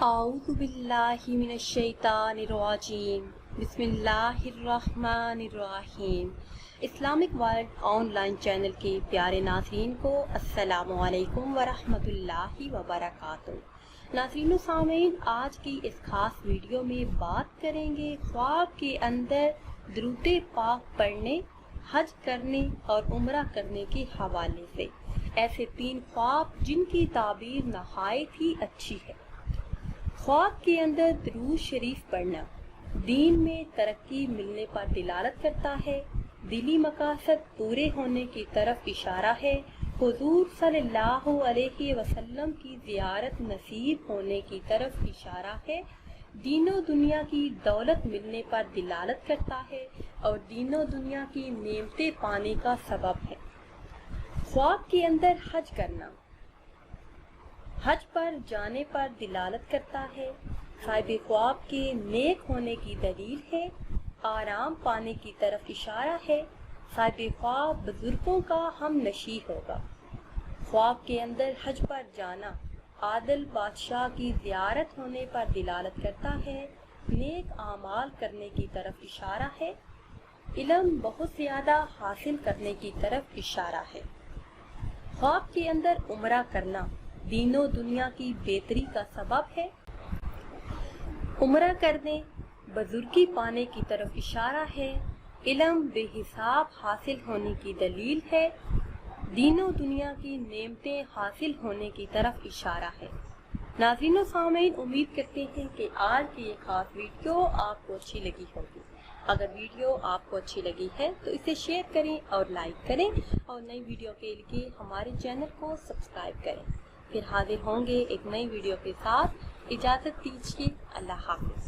اعوذ باللہ من الشیطان الرجیم بسم اللہ الرحمن الرحیم۔ Islamic world on line channel کے پیارے ناظرین کو السلام علیکم ورحمۃ اللہ وبرکاتہ۔ ناظرین و سامعین، آج کی اس خاص ویڈیو میں بات کریں گے خواب کے اندر درود پاک پڑھنے، حج کرنے اور عمرہ کرنے کے حوالے سے۔ ایسے 3 خواب جن کی تعبیر نہایت ہی اچھی ہے۔ خواب کے اندر درود شریف پڑھنا دین میں ترقی ملنے پر دلالت کرتا ہے، دلی مقاصد پورے ہونے کی طرف اشارہ ہے، حضور صلی اللہ علیہ وسلم کی زیارت نصیب ہونے کی طرف اشارہ ہے، دین و دنیا کی دولت ملنے پر دلالت کرتا ہے اور دین و دنیا کی نعمتیں پانے کا سبب ہے۔ خواب کے اندر حج کرنا حج پر جانے پر دلالت کرتا ہے، صاحب خواب کے نیک ہونے کی دلیل ہے، آرام پانے کی طرف اشارہ ہے، صاحب خواب بزرگوں کا ہم نشیں ہوگا۔ خواب کے اندر حج پر جانا عادل بادشاہ کی زیارت ہونے پر دلالت کرتا ہے، نیک اعمال کرنے کی طرف اشارہ ہے، علم بہت زیادہ حاصل کرنے کی طرف اشارہ ہے۔ خواب کے اندر عمرہ کرنا دین و دنیا کی بہتری کا سبب ہے، عمرہ کرنے بزرگی پانے کی طرف اشارہ ہے، علم بے حساب حاصل ہونے کی دلیل ہے، دین و دنیا کی نعمتیں حاصل ہونے کی طرف اشارہ ہے۔ ناظرین و سامعین، امید کرتے ہیں کہ آج کی یہ خاص ویڈیو آپ کو اچھی لگی ہوگی۔ اگر ویڈیو آپ کو اچھی لگی ہے تو اسے شیئر کریں اور لائک کریں اور نئی ویڈیو کے لیے ہمارے چینل کو سبسکرائب کریں۔ پھر حاضر ہوں گے ایک نئی ویڈیو کے ساتھ۔ اجازت دیجیے، اللہ حافظ۔